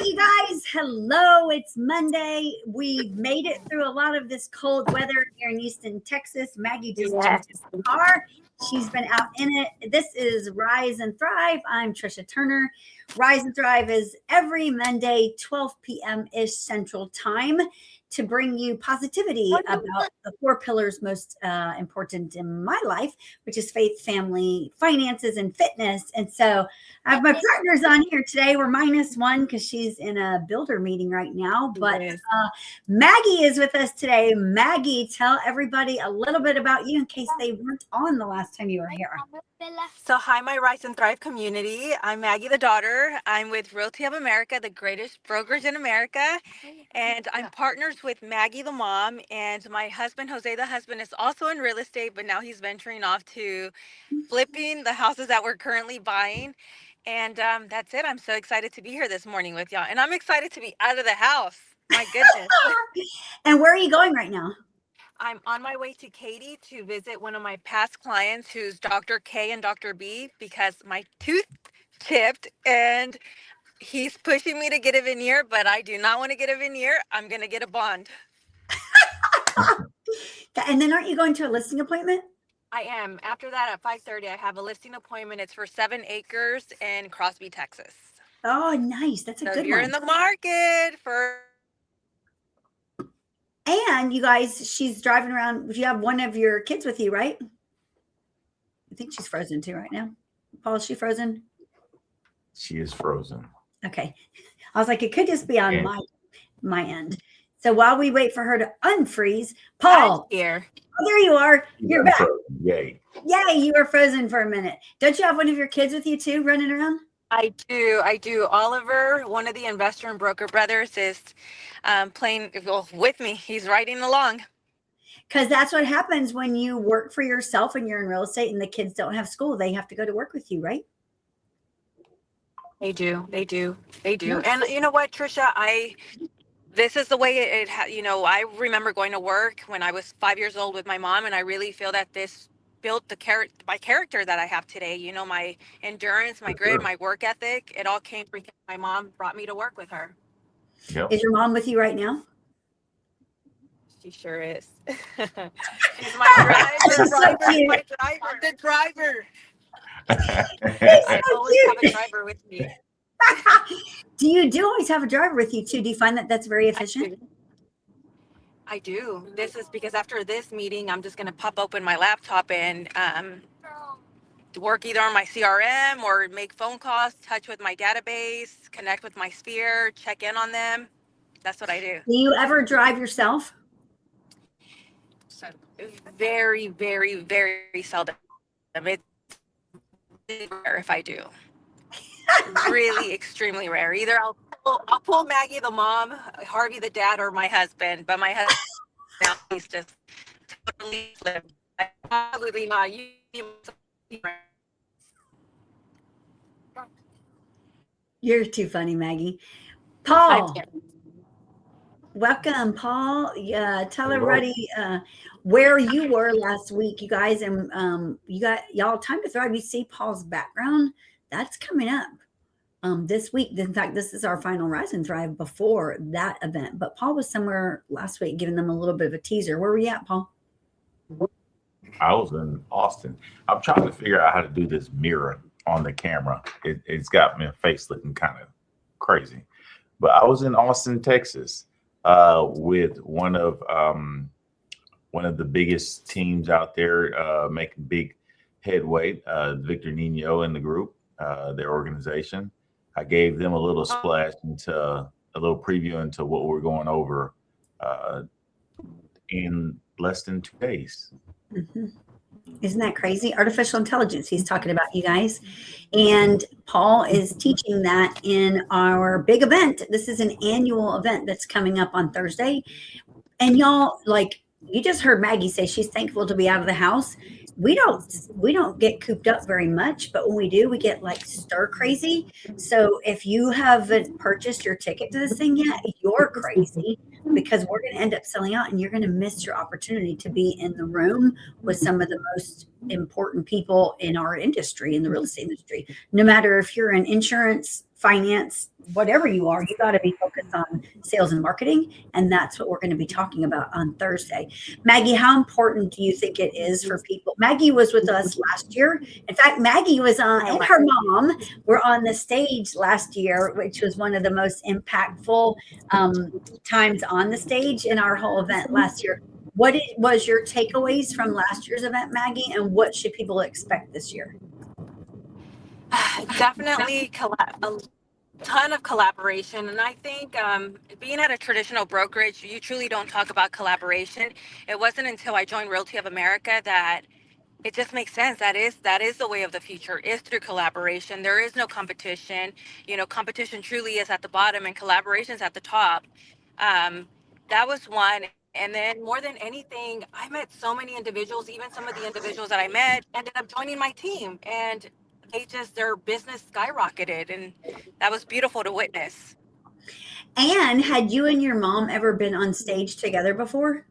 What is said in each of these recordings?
you guys. Hello. It's Monday. We've made it through a lot of this cold weather here in Houston, Texas. Maggie just jumped in the car. She's been out in it. This is Rise and Thrive. I'm Tricia Turner. Rise and Thrive is every Monday, 12 p.m.-ish Central Time, to bring you positivity about the four pillars most important in my life, which is faith, family, finances, and fitness. And so I have my partners on here today. We're -1 because she's in a builder meeting right now. But Maggie is with us today. Maggie, tell everybody a little bit about you in case they weren't on the last time you were here. So hi, my Rise and Thrive community. I'm Maggie, the daughter. I'm with Realty of America, the greatest brokerage in America. And I'm partners with Maggie, the mom. And my husband, Jose, the husband, is also in real estate, but now he's venturing off to flipping the houses that we're currently buying. And that's it. I'm so excited to be here this morning with y'all. And I'm excited to be out of the house. My goodness. And where are you going right now? I'm on my way to Katy to visit one of my past clients who's Dr. K and Dr. B, because my tooth chipped and he's pushing me to get a veneer, but I do not want to get a veneer. I'm going to get a bond. And then aren't you going to a listing appointment? I am. After that at 5:30, I have a listing appointment. It's for 7 acres in Crosby, Texas. Oh, nice. That's a good one. If you're in the market for... And you guys, she's driving around. You have one of your kids with you, right? I think she's frozen too right now. Paul, is she frozen? She is frozen. Okay. I was like, it could just be on my end. So while we wait for her to unfreeze, Paul, here. Oh, there you are. You're back. Frozen. Yay. Yay, you were frozen for a minute. Don't you have one of your kids with you too, running around? I do. Oliver, one of the investor and broker brothers, is playing with me. He's riding along. Because that's what happens when you work for yourself and you're in real estate and the kids don't have school. They have to go to work with you, right? They do. And you know what, Tricia, this is the way I remember going to work when I was 5 years old with my mom, and I really feel that this built my character that I have today. You know, my endurance, my grit, my work ethic. It all came because my mom brought me to work with her. Yep. Is your mom with you right now? She sure is. She's my the driver. I always have a driver with me. Do you always have a driver with you too? Do you find that that's very efficient? I do. This is because after this meeting, I'm just going to pop open my laptop and work either on my CRM or make phone calls, touch with my database, connect with my sphere, check in on them. That's what I do. Do you ever drive yourself? So very, very, very seldom. It's rare if I do. Really extremely rare. Either I'll pull Maggie the mom, Harvey the dad, or my husband. But my husband now he's just totally flipped. Absolutely not. You're too funny, Maggie. Paul, welcome, Paul. Tell everybody where you were last week, you guys, and you got y'all time to thrive. You see Paul's background. That's coming up this week. In fact, this is our final Rise and Thrive before that event. But Paul was somewhere last week giving them a little bit of a teaser. Where were you at, Paul? I was in Austin. I'm trying to figure out how to do this mirror on the camera. It's got my face looking kind of crazy. But I was in Austin, Texas, with one of the biggest teams out there making big headway, Victor Nino and the group. Their organization. I gave them a little splash into a little preview into what we're going over in less than 2 days. Mm-hmm. Isn't that crazy? Artificial intelligence he's talking about, you guys. And Paul is teaching that in our big event. This is an annual event that's coming up on Thursday. And y'all, like, you just heard Maggie say she's thankful to be out of the house. We don't get cooped up very much, but when we do, we get like stir crazy. So if you haven't purchased your ticket to this thing yet, you're crazy, because we're going to end up selling out and you're going to miss your opportunity to be in the room with some of the most important people in our industry, in the real estate industry. No matter if you're in insurance, finance, whatever you are, you got to be focused on sales and marketing. And that's what we're going to be talking about on Thursday. Maggie, how important do you think it is for people? Maggie was with us last year. In fact, Maggie was on, and her mom were on the stage last year, which was one of the most impactful times on the stage in our whole event last year. What was your takeaways from last year's event, Maggie, and what should people expect this year? Definitely a ton of collaboration. And I think being at a traditional brokerage, you truly don't talk about collaboration. It wasn't until I joined Realty of America that it just makes sense. That is the way of the future, is through collaboration. There is no competition. Competition truly is at the bottom and collaboration's at the top. That was one. And then more than anything, I met so many individuals. Even some of the individuals that I met ended up joining my team, and their business skyrocketed, and that was beautiful to witness. And had you and your mom ever been on stage together before?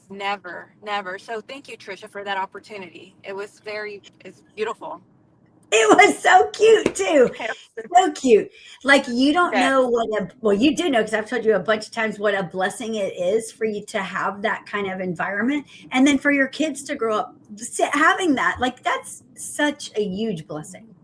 Never, never. So thank you, Tricia, for that opportunity. It's beautiful. It was so cute too. So cute. Like, you don't know well, you do know, because I've told you a bunch of times what a blessing it is for you to have that kind of environment. And then for your kids to grow up having that, like, that's such a huge blessing.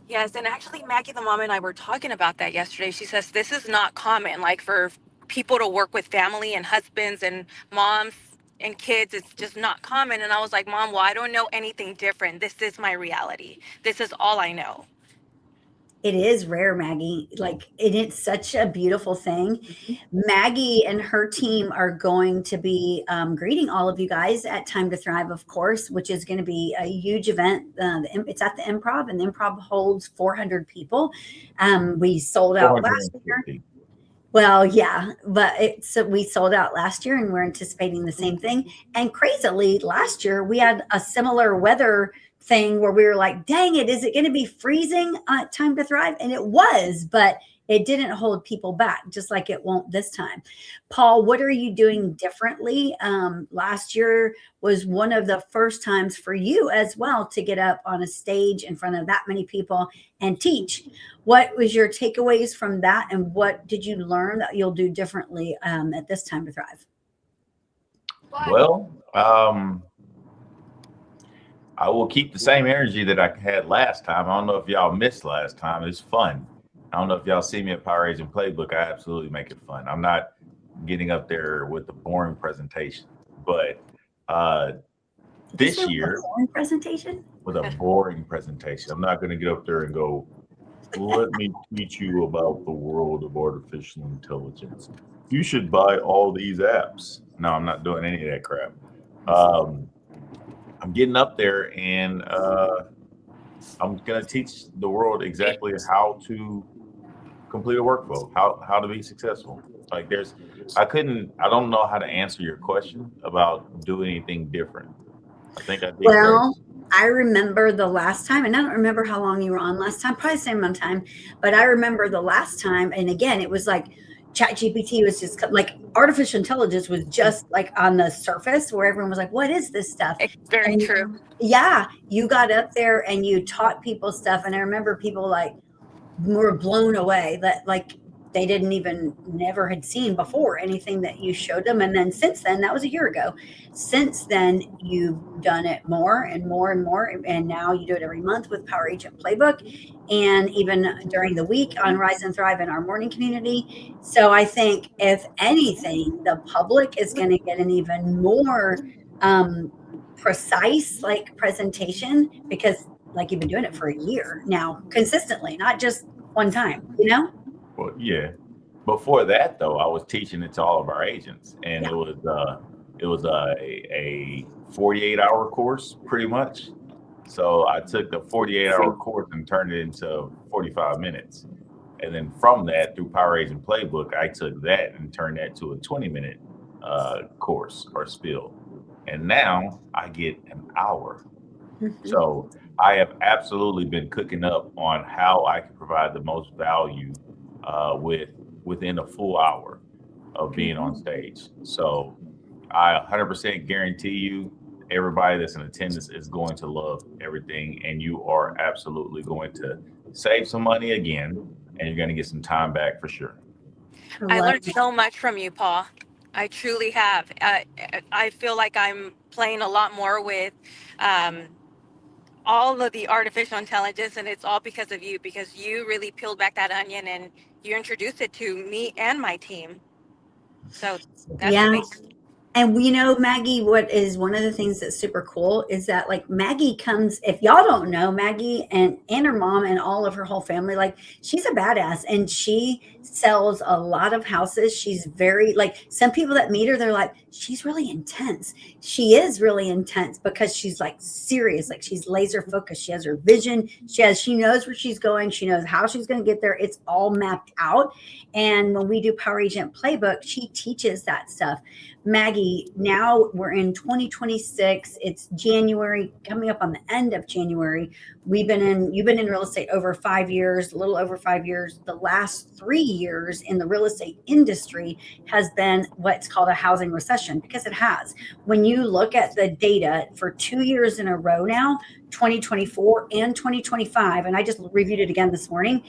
Yes. And actually, Maggie, the mom, and I were talking about that yesterday. She says this is not common, like for people to work with family and husbands and moms and kids. It's just not common. And I was like, Mom, well, I don't know anything different. This is my reality. This is all I know. It is rare, Maggie. Like, it's such a beautiful thing. Maggie and her team are going to be greeting all of you guys at Time to Thrive, of course, which is going to be a huge event. It's at the Improv, and the Improv holds 400 people. We sold out last year. Well, yeah, but we sold out last year, and we're anticipating the same thing. And crazily, last year we had a similar weather thing where we were like, dang it, is it going to be freezing at Time to Thrive? And it was, but it didn't hold people back, just like it won't this time. Paul, what are you doing differently? Last year was one of the first times for you as well to get up on a stage in front of that many people and teach. What was your takeaways from that, and what did you learn that you'll do differently at this Time to Thrive? Well, I will keep the same energy that I had last time. I don't know if y'all missed last time. It's fun. I don't know if y'all see me at Power Agent Playbook. I absolutely make it fun. I'm not getting up there with the boring presentation, but this year, with a boring presentation, I'm not going to get up there and go, let me teach you about the world of artificial intelligence. You should buy all these apps. No, I'm not doing any of that crap. I'm getting up there, and I'm going to teach the world exactly how to complete a workflow, how to be successful. Like, I don't know how to answer your question about doing anything different. I think I did. Well, I remember the last time, and I don't remember how long you were on last time, probably the same amount of time, but I remember the last time, and again, it was like ChatGPT was just like, artificial intelligence was just like on the surface where everyone was like, what is this stuff? It's very true. Yeah, you got up there and you taught people stuff, and I remember people like were blown away that like they never had seen before anything that you showed them. And then since then, that was a year ago. Since then, you've done it more and more and more. And now you do it every month with Power Agent Playbook, and even during the week on Rise and Thrive in our morning community. So I think, if anything, the public is going to get an even more precise like presentation, because like you've been doing it for a year now consistently, not just one time, Well, yeah. Before that, though, I was teaching it to all of our agents, and it was a 48-hour course, pretty much. So I took the 48-hour course and turned it into 45 minutes, and then from that, through Power Agent Playbook, I took that and turned that to a 20-minute course or spiel, and now I get an hour. Mm-hmm. So I have absolutely been cooking up on how I can provide the most value within a full hour of being on stage. So I 100% guarantee you, everybody that's in attendance is going to love everything, and you are absolutely going to save some money again, and you're going to get some time back for sure. I love learned so much from you, Paul. I truly have. I feel like I'm playing a lot more with um, all of the artificial intelligence, and it's all because of you, because you really peeled back that onion and you introduced it to me and my team. So that's Yeah. amazing. And we know, Maggie, what is one of the things that's super cool is that like Maggie comes, if y'all don't know, Maggie and her mom and all of her whole family, like she's a badass and she sells a lot of houses. She's very like some people that meet her, they're like, she's really intense. She is really intense because she's like serious, like she's laser focused. She has her vision. She knows where she's going. She knows how she's going to get there. It's all mapped out. And when we do Power Agent Playbook, she teaches that stuff. Maggie, now we're in 2026. It's January, coming up on the end of January. You've been in real estate over 5 years, a little over 5 years. The last 3 years in the real estate industry has been what's called a housing recession because it has. When you look at the data for 2 years in a row now, 2024 and 2025, and I just reviewed it again this morning,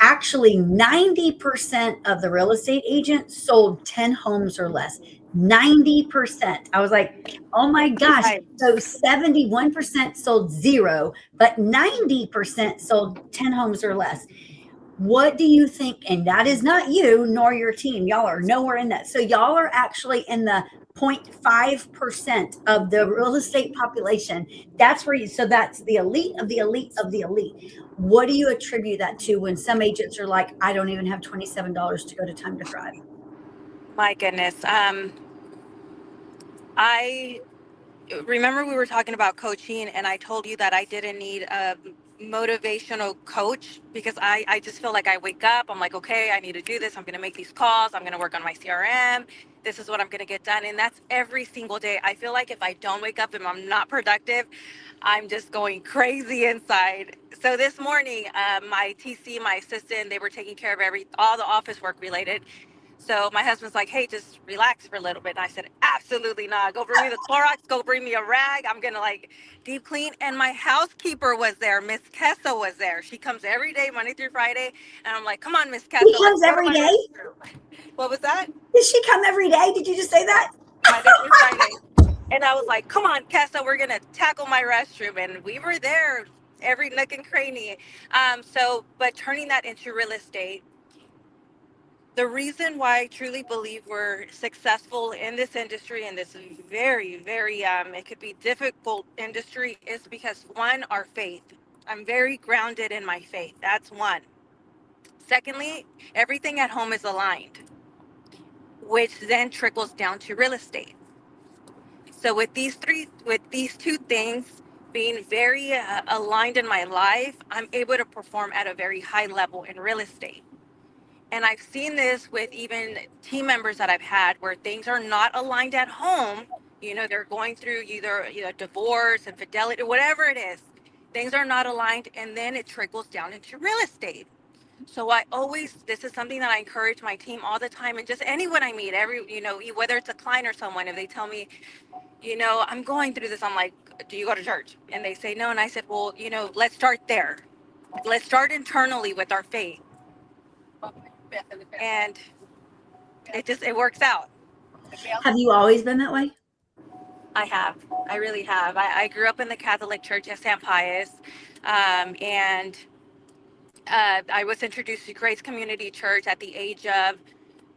actually 90% of the real estate agents sold 10 homes or less. 90%. I was like, oh my gosh. So 71% sold zero, but 90% sold 10 homes or less. What do you think? And that is not you nor your team. Y'all are nowhere in that. So y'all are actually in the 0.5% of the real estate population. That's where you, so that's the elite of the elite of the elite. What do you attribute that to when some agents are like, I don't even have $27 to go to Time to Thrive? My goodness. I remember we were talking about coaching, and I told you that I didn't need a motivational coach because I just feel like I wake up, I'm like, okay, I need to do this. I'm going to make these calls. I'm going to work on my CRM. This is what I'm going to get done. And that's every single day. I feel like if I don't wake up and I'm not productive, I'm just going crazy inside. So this morning, my TC, my assistant, they were taking care of all the office work related. So my husband's like, hey, just relax for a little bit. And I said, absolutely not. Go bring me the Clorox. Go bring me a rag. I'm going to like deep clean. And my housekeeper was there. Miss Kessa was there. She comes every day, Monday through Friday. And I'm like, come on, Miss Kessa. She comes every day? What was that? Does she come every day? Did you just say that? Monday through Friday. And I was like, come on, Kessa, we're going to tackle my restroom. And we were there every nook and cranny. But turning that into real estate, the reason why I truly believe we're successful in this industry, and this very, very, it could be difficult industry, is because one, our faith. I'm very grounded in my faith. That's one. Secondly, everything at home is aligned, which then trickles down to real estate. So with these two things being very aligned in my life, I'm able to perform at a very high level in real estate. And I've seen this with even team members that I've had where things are not aligned at home. You know, they're going through either divorce, infidelity, whatever it is. Things are not aligned, and then it trickles down into real estate. So this is something that I encourage my team all the time, and just anyone I meet, whether it's a client or someone, if they tell me, I'm going through this, I'm like, do you go to church? And they say no, and I said, well, let's start there. Let's start internally with our faith. And it works out. Have you always been that way? I really have. I grew up in the Catholic Church at St. Pius, and I was introduced to Grace Community Church at the age of,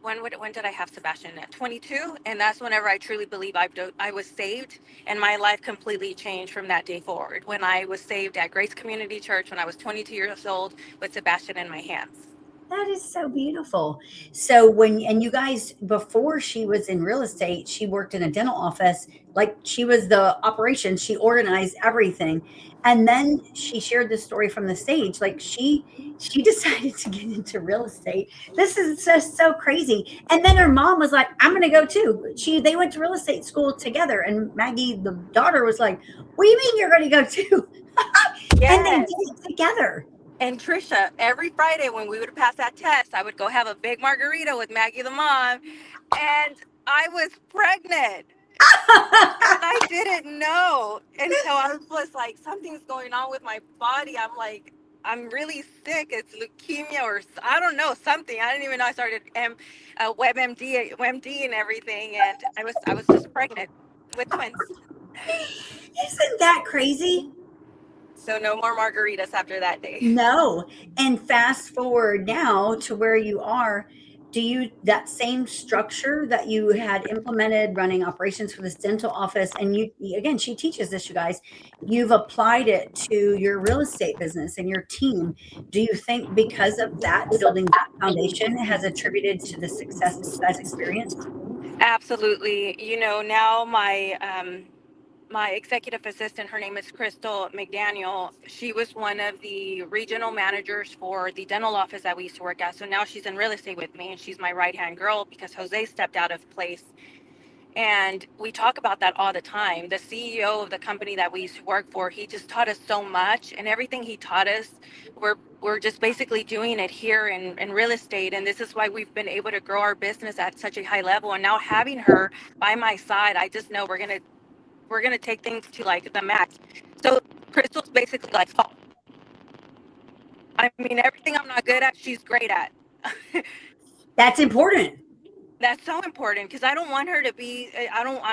when did I have Sebastian? At 22, and that's whenever I truly believe I was saved, and my life completely changed from that day forward. When I was saved at Grace Community Church when I was 22 years old with Sebastian in my hands. That is so beautiful. So and you guys, before she was in real estate, she worked in a dental office. Like she was the operation, she organized everything. And then she shared this story from the stage. Like she decided to get into real estate. This is just so crazy. And then her mom was like, I'm gonna go too. They went to real estate school together. And Maggie, the daughter, was like, what do you mean you're gonna go too? Yes. And they did it together. And Tricia, every Friday when we would pass that test, I would go have a big margarita with Maggie the mom, and I was pregnant. And I didn't know. And so I was like, something's going on with my body. I'm like, I'm really sick. It's leukemia or I don't know, something. I didn't even know I started WebMD and everything, and I was just pregnant with twins. Isn't that crazy? So no more margaritas after that day. No. And fast forward now to where you are. Do you, that same structure that you had implemented running operations for this dental office, and you, again, she teaches this, you guys, you've applied it to your real estate business and your team. Do you think because of that, building that foundation has attributed to the success that you guys experienced? Absolutely. Now my executive assistant, her name is Crystal McDaniel. She was one of the regional managers for the dental office that we used to work at. So now she's in real estate with me, and she's my right hand girl because Jose stepped out of place. And we talk about that all the time. The CEO of the company that we used to work for, he just taught us so much, and everything he taught us, we're just basically doing it here in real estate. And this is why we've been able to grow our business at such a high level. And now having her by my side, I just know we're gonna take things to like the max. So Crystal's basically like, oh, I mean, everything I'm not good at, she's great at. That's important. That's so important because I don't want her to be.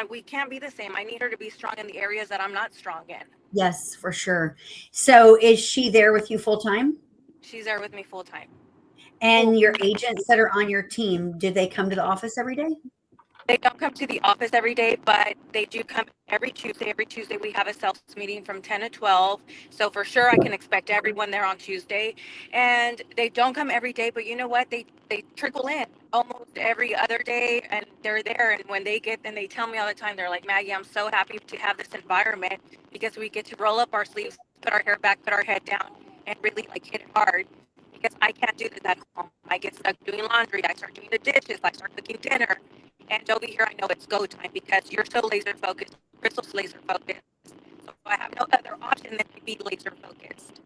We can't be the same. I need her to be strong in the areas that I'm not strong in. Yes, for sure. So is she there with you full time? She's there with me full time. And your agents that are on your team, do they come to the office every day? They don't come to the office every day, but they do come every Tuesday. Every Tuesday we have a sales meeting from 10 to 12. So for sure I can expect everyone there on Tuesday. And they don't come every day, but you know what? They trickle in almost every other day, and they're there. And when they get, and they tell me all the time, they're like, Maggie, I'm so happy to have this environment because we get to roll up our sleeves, put our hair back, put our head down, and really like hit it hard. Because I can't do this at home. I get stuck doing laundry. I start doing the dishes. I start cooking dinner. And over here, I know it's go time because you're so laser focused. Crystal's laser focused. So I have no other option than to be laser focused.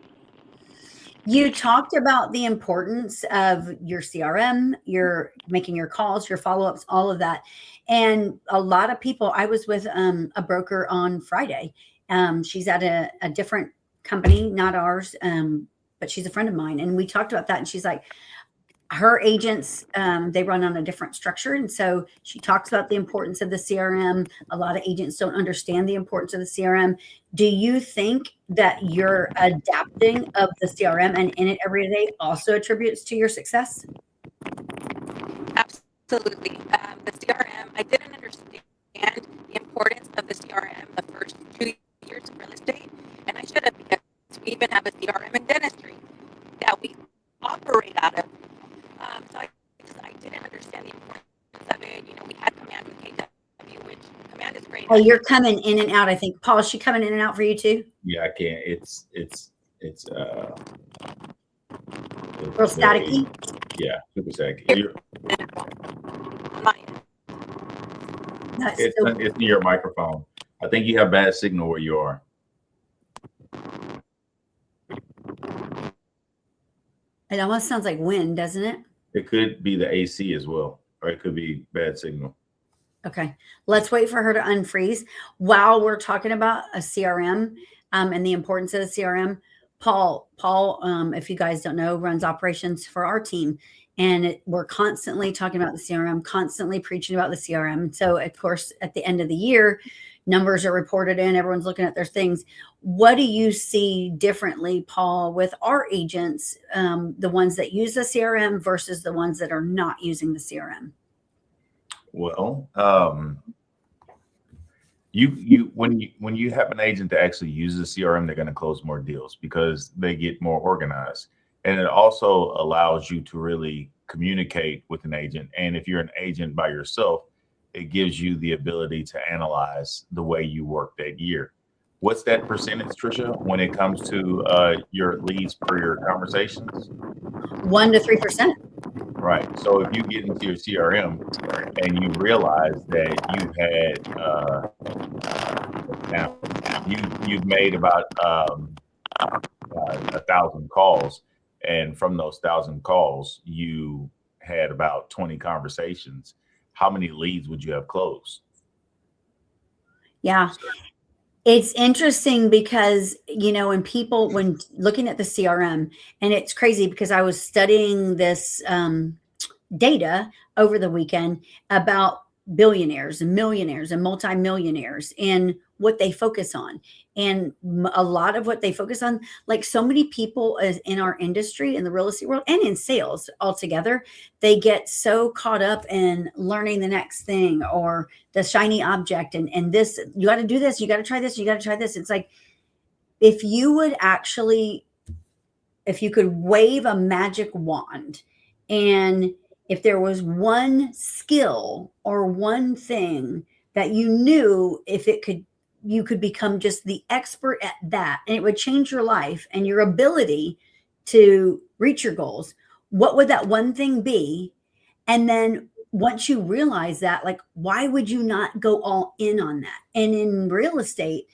You talked about the importance of your CRM, your making your calls, your follow-ups, all of that. And a lot of people, I was with a broker on Friday. She's at a different company, not ours, but she's a friend of mine. And we talked about that. And she's like, her agents, they run on a different structure. And so she talks about the importance of the CRM. A lot of agents don't understand the importance of the CRM. Do you think that your adapting of the CRM and in it every day also attributes to your success? Absolutely. The CRM, I didn't understand the importance of the CRM the first 2 years of real estate. And I should have, because we even have a CRM in dentistry that we operate out of. So I didn't understand the importance of it. We had Command with KW, which Command is great. Oh, you're coming in and out, I think. Paul, is she coming in and out for you too? Yeah, I can't. It's Real staticky? Yeah, super staticky. It's near your microphone. I think you have bad signal where you are. It almost sounds like wind, doesn't it? It could be the AC as well, or it could be bad signal. Okay, let's wait for her to unfreeze. While we're talking about a CRM and the importance of the CRM, Paul, if you guys don't know, runs operations for our team. And we're constantly talking about the CRM, constantly preaching about the CRM. So, of course, at the end of the year, numbers are reported in, everyone's looking at their things. What do you see differently, Paul, with our agents, the ones that use the CRM versus the ones that are not using the CRM? Well, when you have an agent that actually uses CRM, they're going to close more deals because they get more organized. And it also allows you to really communicate with an agent. And if you're an agent by yourself, it gives you the ability to analyze the way you work that year. What's that percentage, Tricia, when it comes to your leads per your conversations? 1 to 3%. Right. So if you get into your CRM and you realize that you've made about 1,000 calls, and from those 1,000 calls, you had about 20 conversations. How many leads would you have closed? Yeah. It's interesting because, when when looking at the CRM, and it's crazy because I was studying this data over the weekend about billionaires and millionaires and multimillionaires and what they focus on. And a lot of what they focus on, like so many people in our industry, in the real estate world and in sales altogether, they get so caught up in learning the next thing or the shiny object. And this, you got to do this, you got to try this, you got to try this. It's like, if you would actually, if you could wave a magic wand, and if there was one skill or one thing that you knew, if it could, you could become just the expert at that, and it would change your life and your ability to reach your goals, what would that one thing be? And then once you realize that, like, why would you not go all in on that? And in real estate,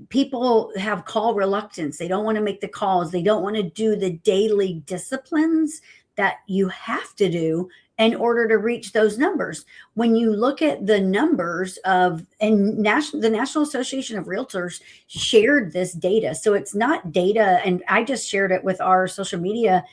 people have call reluctance. They don't want to make the calls. They don't want to do the daily disciplines that you have to do in order to reach those numbers. When you look at the numbers of, and the National Association of Realtors shared this data. So it's not data. And I just shared it with our social media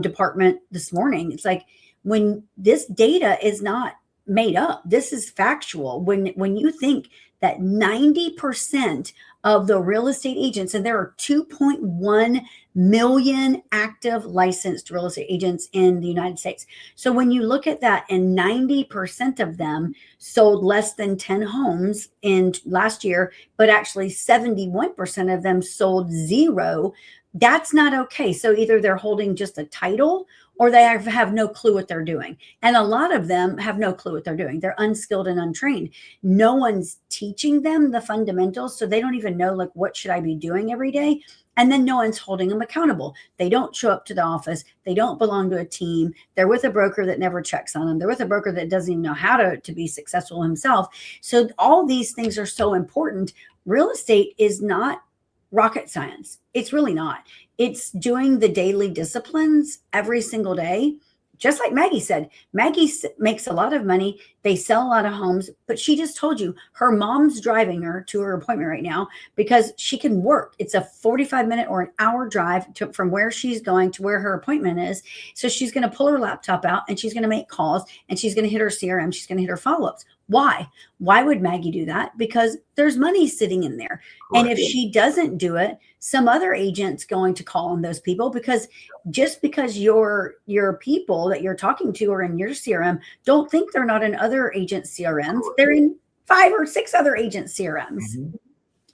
department this morning. It's like, when this data is not made up, this is factual. When you think that 90% of the real estate agents, and there are 2.1 million active licensed real estate agents in the United States. So when you look at that, and 90% of them sold less than 10 homes in last year, but actually 71% of them sold zero, that's not okay. So either they're holding just a title, or they have no clue what they're doing. And a lot of them have no clue what they're doing. They're unskilled and untrained. No one's teaching them the fundamentals. So they don't even know, like, what should I be doing every day? And then no one's holding them accountable. They don't show up to the office. They don't belong to a team. They're with a broker that never checks on them. They're with a broker that doesn't even know how to be successful himself. So all these things are so important. Real estate is not rocket science. It's really not. It's doing the daily disciplines every single day. Just like Maggie said, Maggie makes a lot of money. They sell a lot of homes, but she just told you her mom's driving her to her appointment right now because she can work. It's a 45-minute or an hour drive from where she's going to where her appointment is. So she's going to pull her laptop out and she's going to make calls and she's going to hit her CRM. She's going to hit her follow-ups. Why? Why would Maggie do that? Because there's money sitting in there. Correct. And if she doesn't do it, some other agent's going to call on those people, because just because your people that you're talking to are in your CRM, don't think they're not in other agent CRMs. They're in 5 or 6 other agent CRMs. Mm-hmm.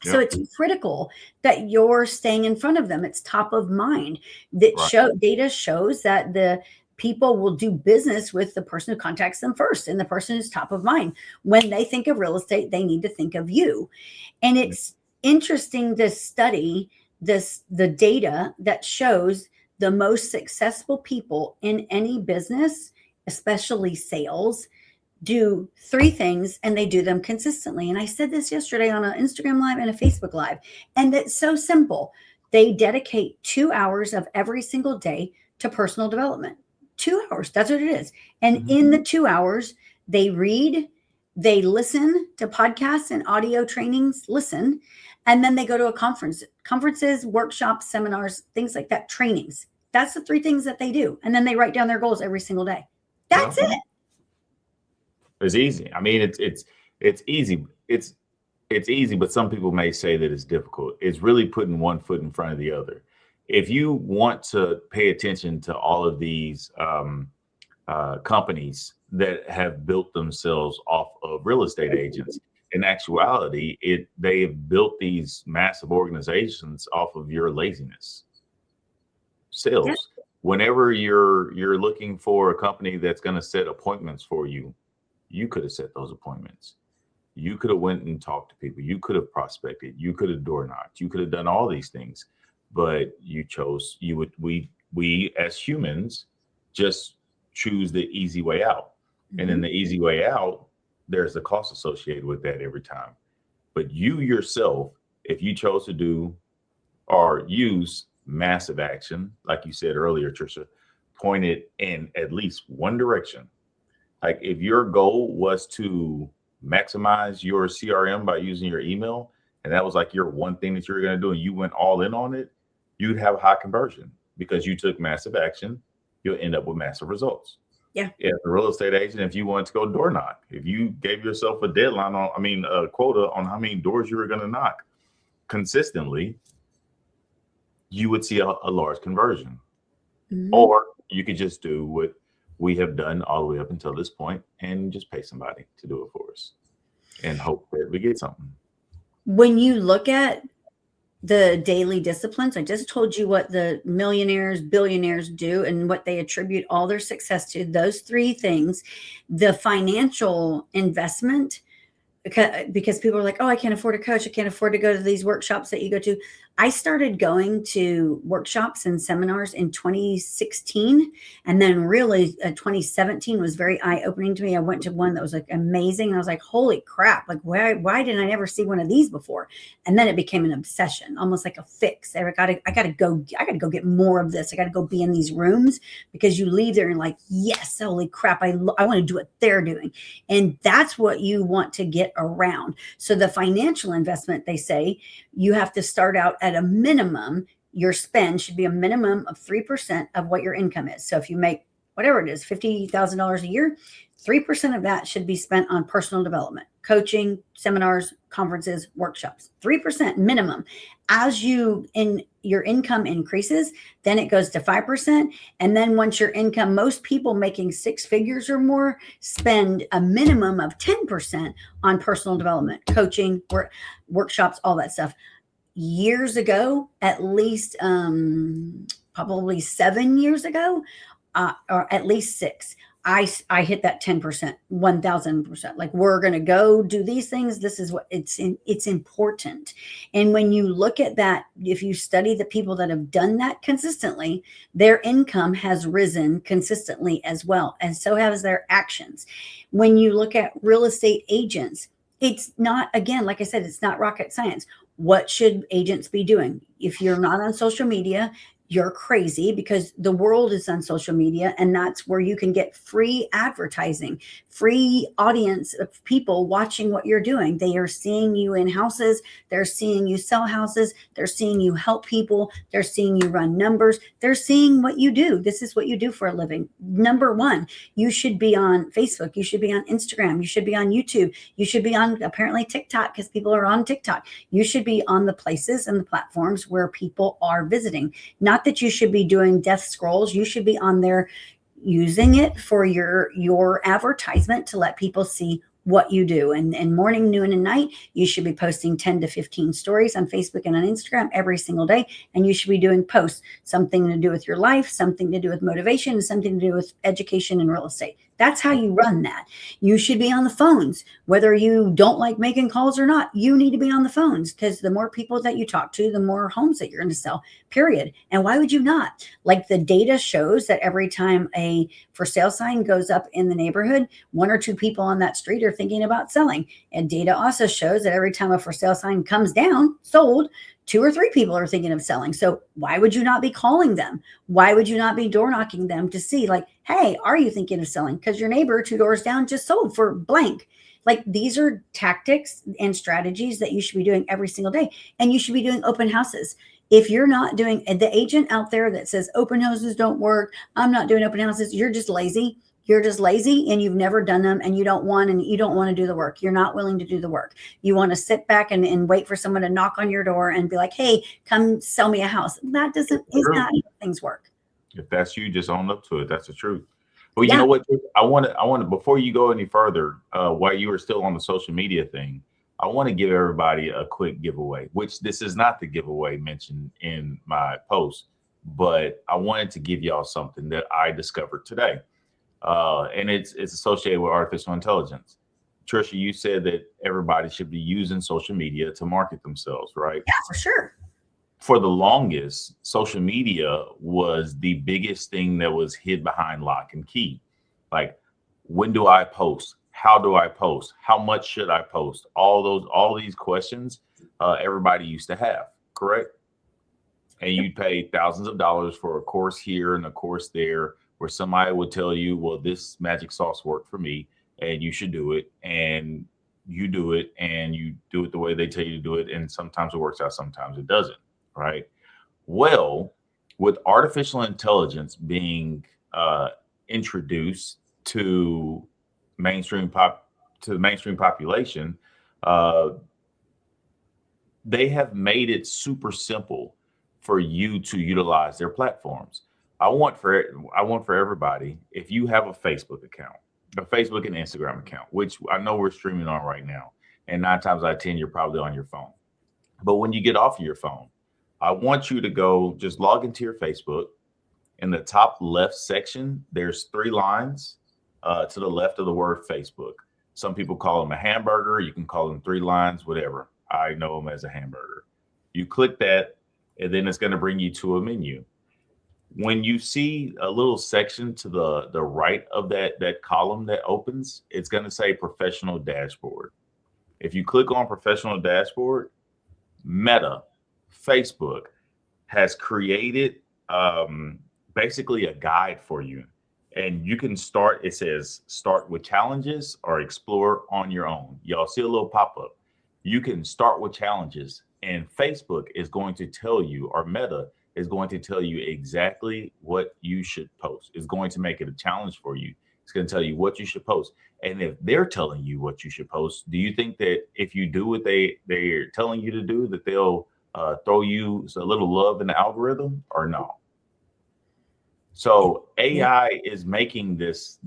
Yep. So it's critical that you're staying in front of them. It's top of mind. That data shows that the people will do business with the person who contacts them first, and the person who's top of mind. When they think of real estate, they need to think of you. And it's interesting to study the data that shows the most successful people in any business, especially sales, do 3 things, and they do them consistently. And I said this yesterday on an Instagram Live and a Facebook Live, and it's so simple. They dedicate 2 hours of every single day to personal development. 2 hours, that's what it is. And in the 2 hours, they read, they listen to podcasts and audio trainings, and then they go to a conferences, workshops, seminars, things like that, trainings. That's the 3 things that they do. And then they write down their goals every single day. That's it. It's easy. I mean, it's easy. It's easy, but some people may say that it's difficult. It's really putting one foot in front of the other. If you want to pay attention to all of these companies that have built themselves off of real estate agents, in actuality, they have built these massive organizations off of your laziness. Sales. Yeah. Whenever you're looking for a company that's going to set appointments for you, you could have set those appointments. You could have went and talked to people. You could have prospected. You could have door knocked. You could have done all these things, but you chose. We as humans just choose the easy way out, and then the easy way out, there's a cost associated with that every time. But you yourself, if you chose to do or use massive action, like you said earlier, Tricia, pointed in at least one direction. Like if your goal was to maximize your CRM by using your email, and that was like your one thing that you were going to do, and you went all in on it, you'd have a high conversion because you took massive action. You'll end up with massive results. Yeah. As a real estate agent, if you wanted to go door knock, if you gave yourself a deadline a quota on how many doors you were going to knock consistently, you would see a large conversion. Mm-hmm. Or you could just do what we have done all the way up until this point and just pay somebody to do it for us and hope that we get something. When you look at the daily disciplines, I just told you what the millionaires, billionaires do and what they attribute all their success to. Those three things, the financial investment, because people are like, oh, I can't afford a coach. I can't afford to go to these workshops that you go to. I started going to workshops and seminars in 2016. And then really 2017 was very eye-opening to me. I went to one that was like amazing. And I was like, holy crap. Like, why didn't I never see one of these before? And then it became an obsession, almost like a fix. I gotta go get more of this. I gotta go be in these rooms, because you leave there and like, yes, holy crap. I want to do what they're doing. And that's what you want to get around. So the financial investment, they say you have to start out at a minimum. Your spend should be a minimum of 3% of what your income is. So if you make whatever it is, $50,000 a year, 3% of that should be spent on personal development, coaching, seminars, conferences, workshops. 3% minimum. As your income increases, then it goes to 5%. And then once your income, most people making six figures or more spend a minimum of 10% on personal development, coaching, workshops, all that stuff. Years ago, at least probably 7 years ago, or at least 6, I hit that 10%, 1000%. Like, we're going to go do these things. This is what it's important. And when you look at that, if you study the people that have done that consistently, their income has risen consistently as well. And so has their actions. When you look at real estate agents, it's not, again, like I said, it's not rocket science. What should agents be doing? If you're not on social media, you're crazy, because the world is on social media, and that's where you can get free advertising, free audience of people watching what you're doing. They are seeing you in houses. They're seeing you sell houses. They're seeing you help people. They're seeing you run numbers. They're seeing what you do. This is what you do for a living. Number one, you should be on Facebook. You should be on Instagram. You should be on YouTube. You should be on apparently TikTok, because people are on TikTok. You should be on the places and the platforms where people are visiting. Not that you should be doing death scrolls. You should be on there using it for your advertisement to let people see what you do. And morning, noon, and night, you should be posting 10 to 15 stories on Facebook and on Instagram every single day. And you should be doing posts, something to do with your life, something to do with motivation, and something to do with education and real estate. That's how you run that. You should be on the phones, whether you don't like making calls or not. You need to be on the phones, because the more people that you talk to, the more homes that you're going to sell, period. And why would you not? Like, the data shows that every time a for sale sign goes up in the neighborhood, 1 or 2 people on that street are thinking about selling. And data also shows that every time a for sale sign comes down, sold, 2 or 3 people are thinking of selling. So why would you not be calling them? Why would you not be door knocking them to see, like, hey, are you thinking of selling? Because your neighbor 2 doors down just sold for blank. Like, these are tactics and strategies that you should be doing every single day. And you should be doing open houses. If you're not doing, the agent out there that says open houses don't work, I'm not doing open houses, you're just lazy. You're just lazy, and you've never done them, and you don't want to do the work. You're not willing to do the work. You want to sit back and wait for someone to knock on your door and be like, hey, come sell me a house. That is not how things work. If that's you, just own up to it. That's the truth. But you know what? I want to, before you go any further, while you were still on the social media thing, I want to give everybody a quick giveaway, which this is not the giveaway mentioned in my post, but I wanted to give y'all something that I discovered today. And it's associated with artificial intelligence. Tricia, you said that everybody should be using social media to market themselves, right? Yeah, for sure. For the longest, social media was the biggest thing that was hid behind lock and key. Like, when do I post? How do I post? How much should I post? All these questions everybody used to have, correct? And you'd pay thousands of dollars for a course here and a course there, where somebody would tell you, well, this magic sauce worked for me and you should do it. And you do it and you do it the way they tell you to do it. And sometimes it works out, sometimes it doesn't, right? Well, with artificial intelligence being introduced to the mainstream population, uh, they have made it super simple for you to utilize their platforms. I want for everybody, if you have a Facebook account, a Facebook and Instagram account, which I know we're streaming on right now, and 9 times out of 10, you're probably on your phone. But when you get off of your phone, I want you to go just log into your Facebook. In the top left section, there's 3 lines to the left of the word Facebook. Some people call them a hamburger. You can call them 3 lines, whatever. I know them as a hamburger. You click that, and then it's going to bring you to a menu. When you see a little section to the right of that column that opens, it's going to say professional dashboard. If you click on professional dashboard, Meta, Facebook has created basically a guide for you. And you can start, it says start with challenges or explore on your own. Y'all see a little pop-up. You can start with challenges, and Facebook is going to tell you, or Meta is going to tell you exactly what you should post. It's going to make it a challenge for you. It's going to tell you what you should post. And if they're telling you what you should post, do you think that if you do what they're telling you to do, that they'll throw you a little love in the algorithm, or no? So AI is making this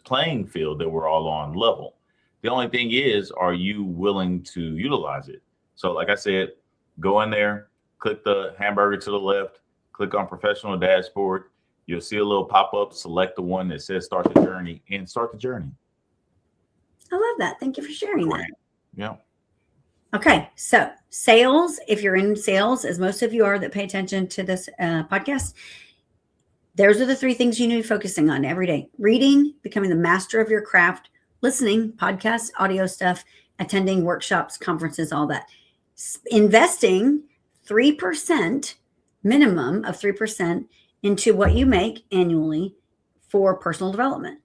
playing field that we're all on level. The only thing is, are you willing to utilize it? So like I said, go in there, click the hamburger to the left, click on professional dashboard. You'll see a little pop-up, select the one that says start the journey, and start the journey. I love that. Thank you for sharing that. Yeah. Okay, so sales, if you're in sales, as most of you are that pay attention to this podcast, those are the 3 things you need to be focusing on every day. Reading, becoming the master of your craft, listening, podcasts, audio stuff, attending workshops, conferences, all that. Investing 3%, minimum of 3% into what you make annually for personal development.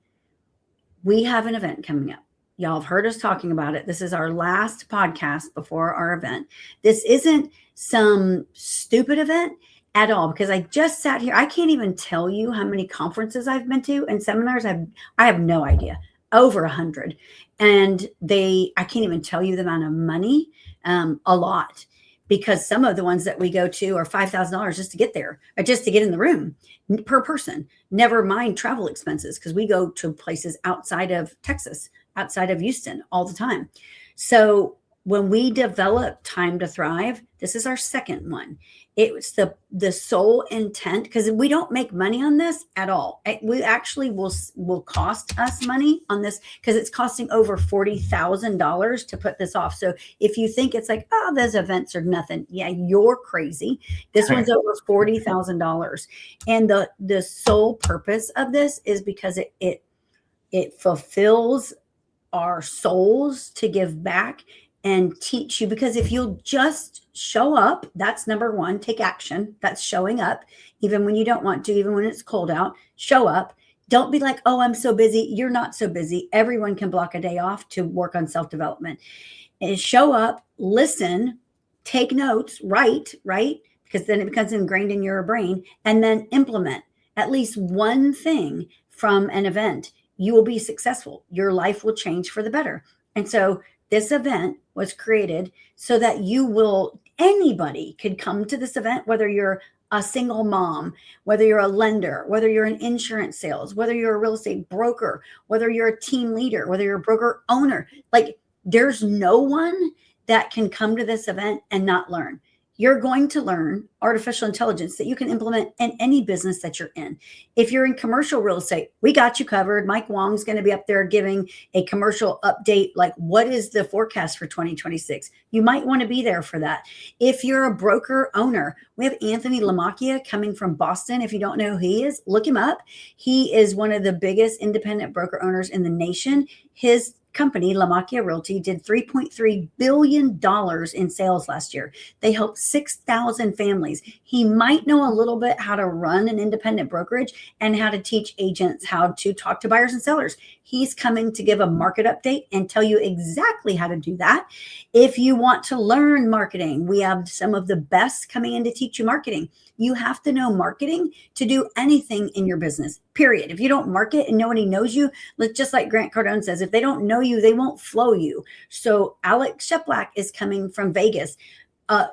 We have an event coming up. Y'all have heard us talking about it. This is our last podcast before our event. This isn't some stupid event at all, because I just sat here. I can't even tell you how many conferences I've been to and seminars. I have no idea. Over 100. And I can't even tell you the amount of money, a lot, because some of the ones that we go to are $5,000 just to get there, or just to get in the room per person. Never mind travel expenses, because we go to places outside of Texas, outside of Houston all the time. So when we develop Time to Thrive, this is our second one. It was the sole intent, because we don't make money on this at all. We actually will cost us money on this, because it's costing over $40,000 to put this off. So if you think it's like, oh, those events are nothing, yeah, you're crazy. This one's over $40,000, and the sole purpose of this is because it fulfills our souls to give back and teach you. Because if you'll just show up, that's number 1. Take action. That's showing up, even when you don't want to, even when it's cold out. Show up. Don't be like, oh, I'm so busy. You're not so busy. Everyone can block a day off to work on self-development. And show up, listen, take notes, write, because then it becomes ingrained in your brain, and then implement at least one thing from an event. You will be successful. Your life will change for the better. And so this event was created so that anybody could come to this event, whether you're a single mom, whether you're a lender, whether you're in insurance sales, whether you're a real estate broker, whether you're a team leader, whether you're a broker owner. Like, there's no one that can come to this event and not learn. You're going to learn artificial intelligence that you can implement in any business that you're in. If you're in commercial real estate, we got you covered. Mike Wong's going to be up there giving a commercial update, like what is the forecast for 2026. You might want to be there for that. If you're a broker owner, we have Anthony Lamacchia coming from Boston. If you don't know who he is, look him up. He is one of the biggest independent broker owners in the nation. His company, Lamakia Realty, did $3.3 billion in sales last year. They helped 6,000 families. He might know a little bit how to run an independent brokerage and how to teach agents how to talk to buyers and sellers. He's coming to give a market update and tell you exactly how to do that. If you want to learn marketing, we have some of the best coming in to teach you marketing. You have to know marketing to do anything in your business, period. If you don't market and nobody knows you, just like Grant Cardone says, if they don't know you, they won't flow you. So Alex Sheplak is coming from Vegas.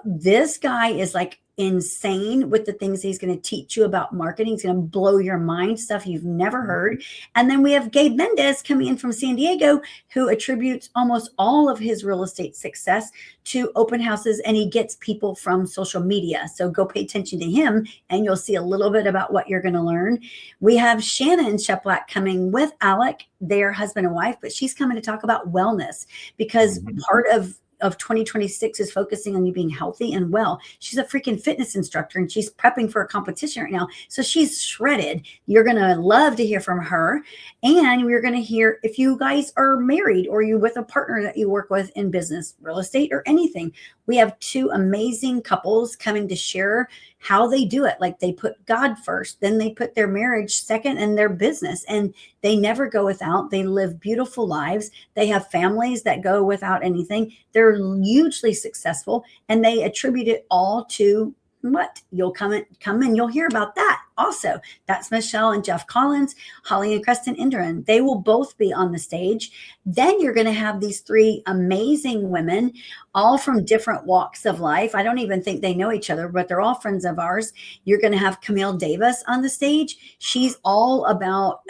This guy is like insane with the things he's going to teach you about marketing. He's going to blow your mind, stuff you've never heard. And then we have Gabe Mendez coming in from San Diego, who attributes almost all of his real estate success to open houses, and he gets people from social media. So go pay attention to him and you'll see a little bit about what you're going to learn. We have Shannon Sheplak coming with Alec, their husband and wife, but she's coming to talk about wellness, because part of 2026 is focusing on you being healthy and well. She's a freaking fitness instructor and she's prepping for a competition right now. So she's shredded. You're going to love to hear from her. And we're going to hear if you guys are married or you with a partner that you work with in business, real estate, or anything. We have two amazing couples coming to share how they do it. Like they put God first, then they put their marriage second and their business, and they never go without. They live beautiful lives. They have families that go without anything. They're hugely successful, and they attribute it all to what? You'll come and you'll hear about that also. That's Michelle and Jeff Collins, Holly and Preston Indran. They will both be on the stage. Then you're going to have these three amazing women, all from different walks of life. I don't even think they know each other, but they're all friends of ours. You're going to have Camille Davis on the stage. She's all about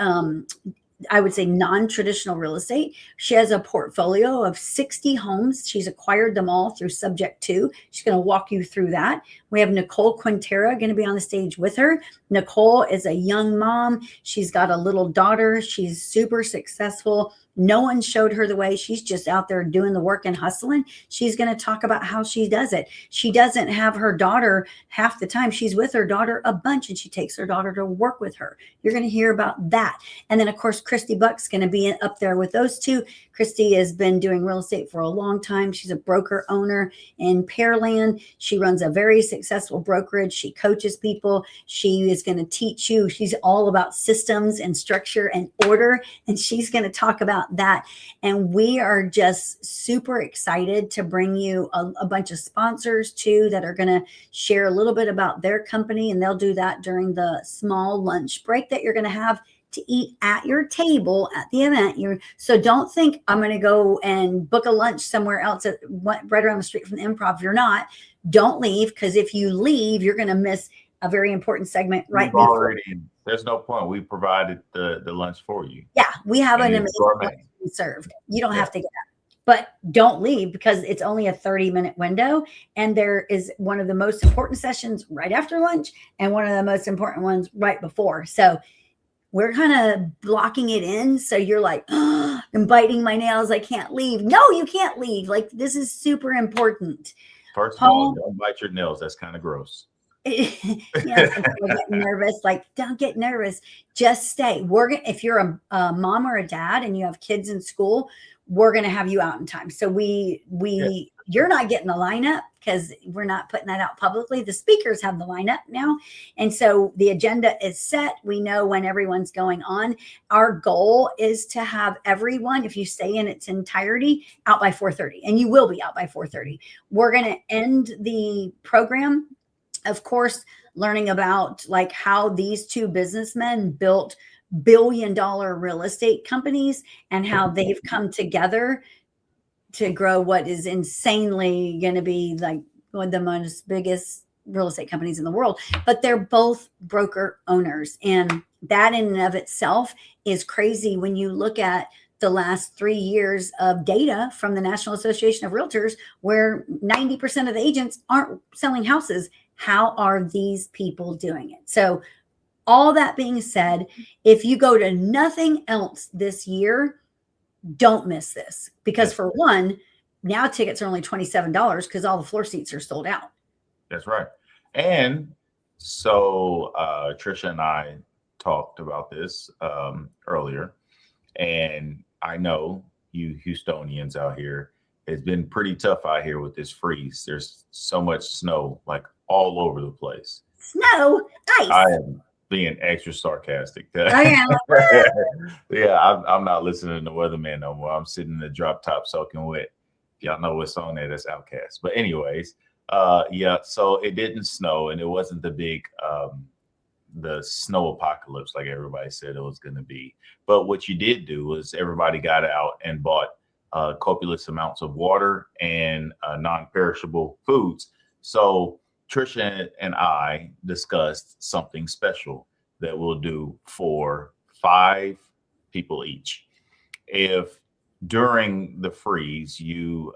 I would say non-traditional real estate. She has a portfolio of 60 homes. She's acquired them all through Subject 2. She's going to walk you through that. We have Nicole Quintera going to be on the stage with her. Nicole is a young mom. She's got a little daughter. She's super successful. No one showed her the way. She's just out there doing the work and hustling. She's going to talk about how she does it. She doesn't have her daughter half the time. She's with her daughter a bunch, and she takes her daughter to work with her. You're going to hear about that. And then, of course, Christy Buck's going to be up there with those two. Christy has been doing real estate for a long time. She's a broker owner in Pearland. She runs a very successful brokerage. She coaches people. She is going to teach you. She's all about systems and structure and order, and she's going to talk about that. And we are just super excited to bring you a bunch of sponsors too that are going to share a little bit about their company, and they'll do that during the small lunch break that you're going to have to eat at your table at the event. So don't think I'm going to go and book a lunch somewhere else right around the street from the Improv. If you're not, don't leave, because if you leave, you're going to miss a very important segment right before. There's no point. We provided the lunch for you. Yeah, we have an amazing lunch served. You don't have to get up, but don't leave, because it's only a 30-minute window. And there is one of the most important sessions right after lunch and one of the most important ones right before. So we're kind of blocking it in. So you're like, oh, I'm biting my nails. I can't leave. No, you can't leave. Like, this is super important. First of all, don't bite your nails. That's kind of gross. Get nervous. Like, don't get nervous. Just stay. If you're a mom or a dad and you have kids in school, we're going to have you out in time. So you're not getting the lineup, because we're not putting that out publicly. The speakers have the lineup now. And so the agenda is set. We know when everyone's going on. Our goal is to have everyone, if you stay in its entirety, out by 4:30, and you will be out by 4:30. We're going to end the program, of course, learning about like how these two businessmen built billion-dollar real estate companies and how they've come together to grow what is insanely going to be like one of the most biggest real estate companies in the world. But they're both broker owners, and that in and of itself is crazy when you look at the last 3 years of data from the National Association of Realtors, where 90% of the agents aren't selling houses. How are these people doing it? So all that being said, if you go to nothing else this year, don't miss this, because for one, now tickets are only $27 because all the floor seats are sold out. That's right. And so Tricia and I talked about this earlier, and I know you Houstonians out here. It's been pretty tough out here with this freeze. There's so much snow, like all over the place. Snow, ice. I am being extra sarcastic. Oh, yeah. Yeah, I'm not listening to Weatherman no more. I'm sitting in the drop top soaking wet. Y'all know what song that is, Outcast. But anyways, yeah, so it didn't snow and it wasn't the big the snow apocalypse like everybody said it was going to be. But what you did do was everybody got out and bought copious amounts of water and non-perishable foods. So Tricia and I discussed something special that we'll do for 5 people each. If during the freeze you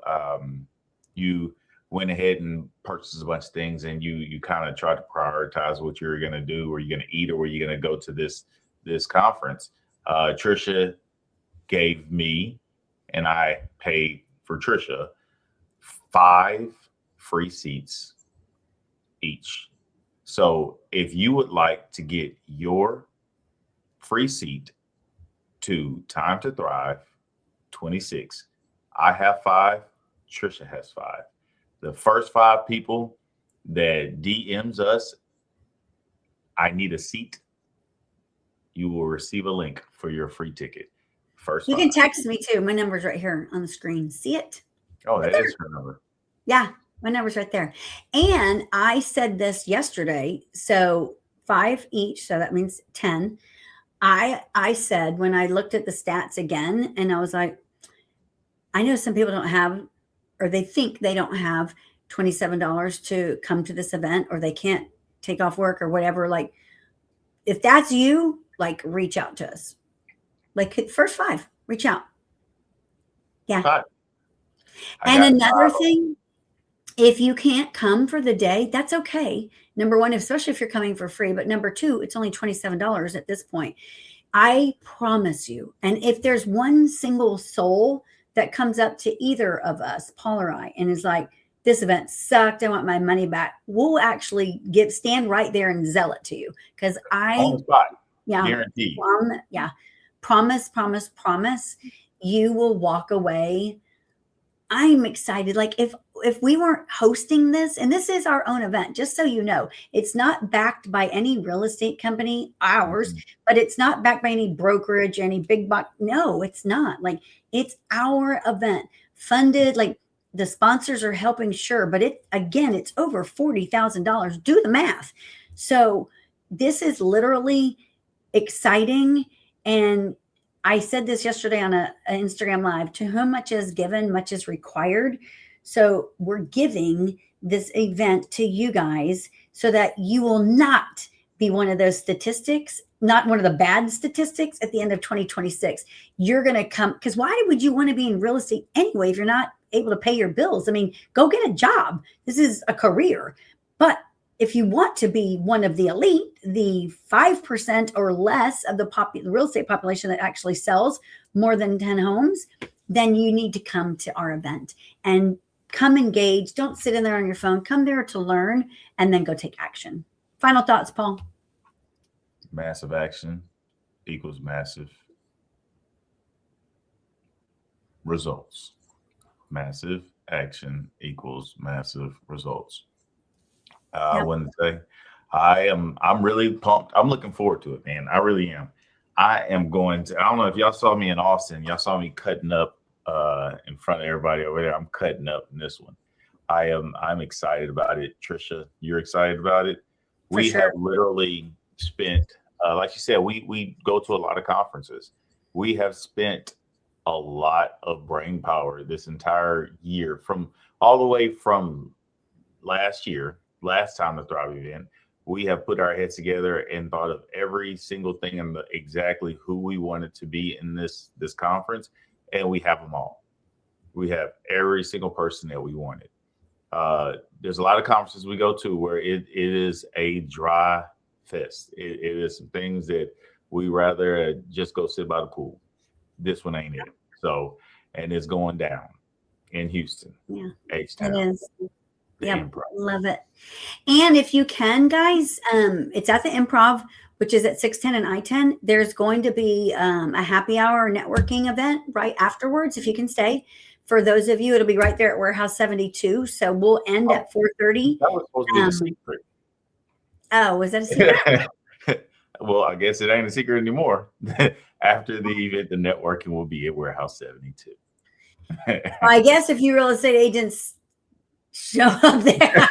went ahead and purchased a bunch of things and you kind of tried to prioritize what you're going to do, or you're going to eat, or were you going to go to this conference, Tricia gave me, and I paid for Tricia 5 free seats each. So if you would like to get your free seat to Time to Thrive 26, I have 5, Tricia has 5. The first 5 people that DMs us, I need a seat, you will receive a link for your free ticket. First, you can text me too. My number's right here on the screen. See it? Oh, that is her number. Yeah, my number's right there. And I said this yesterday. So 5 each. So that means 10. I said when I looked at the stats again, and I was like, I know some people don't have, or they think they don't have $27 to come to this event, or they can't take off work or whatever. Like, if that's you, like, reach out to us. Like, first 5, reach out. Yeah. 5. And another thing, if you can't come for the day, that's okay. Number one, especially if you're coming for free. But number 2, it's only $27 at this point. I promise you. And if there's one single soul that comes up to either of us, Paul or I, and is like, this event sucked, I want my money back, we'll actually stand right there and sell it to you. Because on the spot. Yeah, guaranteed. Promise, you will walk away. I'm excited. Like, if we weren't hosting this, and this is our own event, just so you know, it's not backed by any real estate company, ours, but it's not backed by any brokerage, any big box. No, it's not. Like, it's our event, funded. Like, the sponsors are helping, sure, but it's over $40,000. Do the math. So this is literally exciting. And I said this yesterday on an Instagram Live, to whom much is given, much is required. So we're giving this event to you guys so that you will not be one of those statistics, not one of the bad statistics at the end of 2026. You're going to come, because why would you want to be in real estate anyway if you're not able to pay your bills? I mean, go get a job. This is a career. But if you want to be one of the elite, the 5% or less of the real estate population that actually sells more than 10 homes, then you need to come to our event and come engage. Don't sit in there on your phone. Come there to learn and then go take action. Final thoughts, Paul? Massive action equals massive results. Massive action equals massive results. I want to say I'm really pumped. I'm looking forward to it, man. I really am. I am going to, I don't know if y'all saw me in Austin. Y'all saw me cutting up in front of everybody over there. I'm cutting up in this one. I'm excited about it. Tricia, you're excited about it? We have literally spent, like you said, we go to a lot of conferences. We have spent a lot of brain power this entire year, from all the way from last time the Thrive event. We have put our heads together and thought of every single thing and exactly who we wanted to be in this conference, and we have them all. We have every single person that we wanted. There's a lot of conferences we go to where it is a dry fest. It is some things that we rather just go sit by the pool. This one ain't it. So, and it's going down in Houston. Yeah, H-Town. it is. Yeah, love it. And if you can, guys, it's at the Improv, which is at 610 and I-10. There's going to be a happy hour networking event right afterwards, if you can stay. For those of you, it'll be right there at Warehouse 72. So we'll end at 4:30. That was supposed to be the secret. Oh, was that a secret? Well, I guess it ain't a secret anymore. After the event, the networking will be at Warehouse 72. I guess if you real estate agents show up there,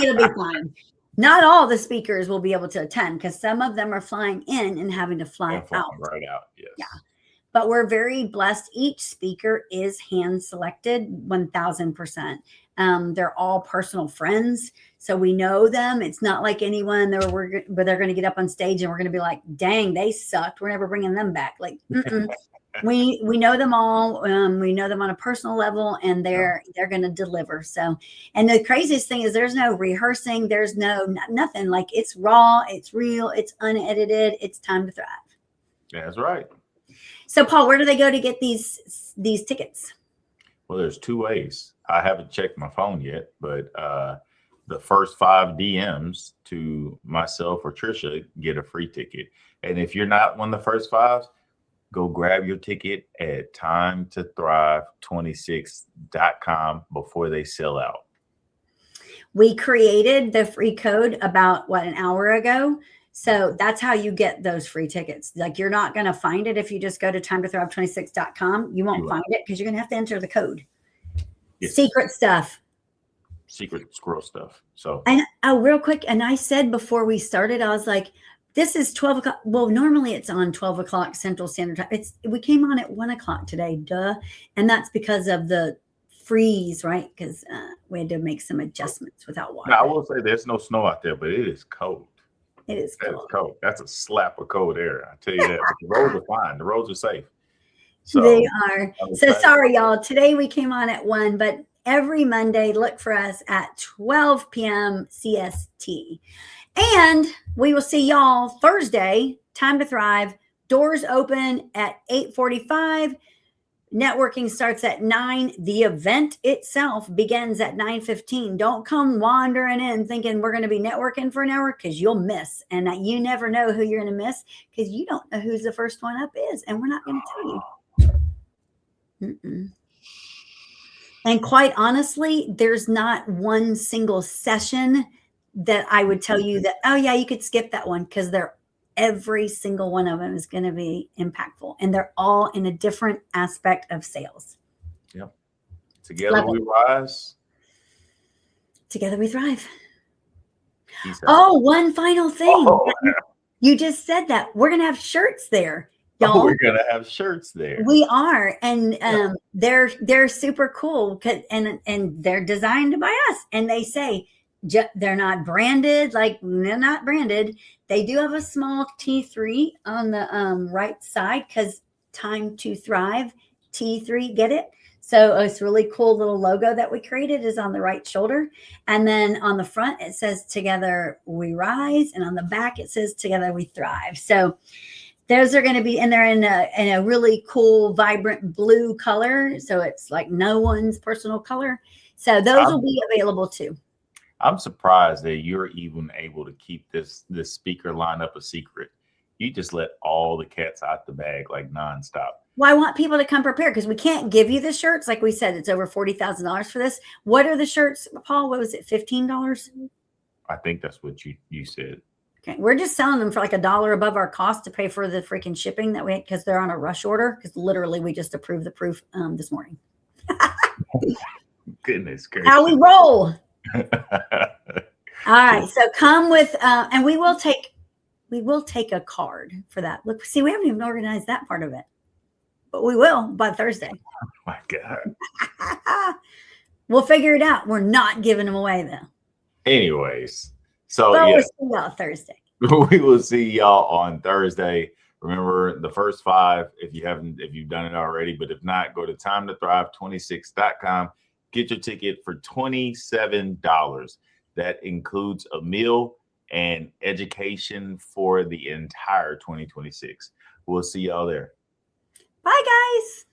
it'll be fine. Not all the speakers will be able to attend because some of them are flying in and having to fly out. Right out, yes. Yeah. But we're very blessed. Each speaker is hand selected 1000%. They're all personal friends. So we know them. It's not like anyone that where they're going to get up on stage and we're going to be like, dang, they sucked. We're never bringing them back. Like, we know them all. We know them on a personal level, and they're going to deliver. So, and the craziest thing is there's no rehearsing. There's nothing. Like, it's raw. It's real. It's unedited. It's time to thrive. That's right. So, Paul, where do they go to get these tickets? Well, there's two ways. I haven't checked my phone yet, but the first 5 DMs to myself or Tricia get a free ticket. And if you're not one of the first 5, go grab your ticket at timetothrive26.com before they sell out. We created the free code about an hour ago. So that's how you get those free tickets. Like, you're not going to find it if you just go to timetothrive26.com. You won't find it because you're going to have to enter the code. Yes. Secret stuff. Secret squirrel stuff. So, and real quick. And I said before we started, I was like, this is 12 o'clock. Well, normally it's on 12 o'clock Central Standard Time. We came on at 1 o'clock today. Duh. And that's because of the freeze, right? Because we had to make some adjustments without water. Now, I will say there's no snow out there, but it is cold. It is cold. That's cold. That's a slap of cold air. I tell you that. But the roads are fine. The roads are safe. So they are. So sorry, y'all. Today we came on at 1, but every Monday, look for us at 12 p.m. CST. And we will see y'all Thursday, Time to Thrive. Doors open at 8:45. Networking starts at 9. The event itself begins at 9:15. Don't come wandering in thinking we're going to be networking for an hour, because you'll miss. And you never know who you're going to miss because you don't know who's the first one up is. And we're not going to tell you. And quite honestly, there's not one single session that I would tell you that, oh yeah, you could skip that one, because every single one of them is going to be impactful, and they're all in a different aspect of sales. Yep. Together we rise. Together we thrive. Oh, one final thing. Oh. You just said that. We're going to have shirts there. Y'all. Oh, we're going to have shirts there. We are. And they're super cool, and they're designed by us. And they say, they're not branded, like they're not branded. They do have a small T3 on the right side, because Time to Thrive, T3, get it? So it's really cool little logo that we created is on the right shoulder. And then on the front, it says Together We Rise. And on the back, it says Together We Thrive. So those are going to be, and they're in a really cool, vibrant blue color. So it's like no one's personal color. So those will be available too. I'm surprised that you're even able to keep this speaker lineup a secret. You just let all the cats out the bag like nonstop. Well, I want people to come prepared, because we can't give you the shirts. Like we said, it's over $40,000 for this. What are the shirts, Paul? What was it, $15? I think that's what you said. Okay, we're just selling them for like $1 above our cost to pay for the freaking shipping that because they're on a rush order. Because literally, we just approved the proof this morning. Goodness gracious! How we roll. All right, so come with and we will take a card for that. Look, see, we haven't even organized that part of it, but we will by Thursday. Oh my God. We'll figure it out. We're not giving them away though. Anyways, so we'll see y'all Thursday. We will see y'all on Thursday. Remember, the first 5, if you've done it already, but if not, go to timetothrive26.com. Get your ticket for $27. That includes a meal and education for the entire 2026. We'll see y'all there. Bye, guys.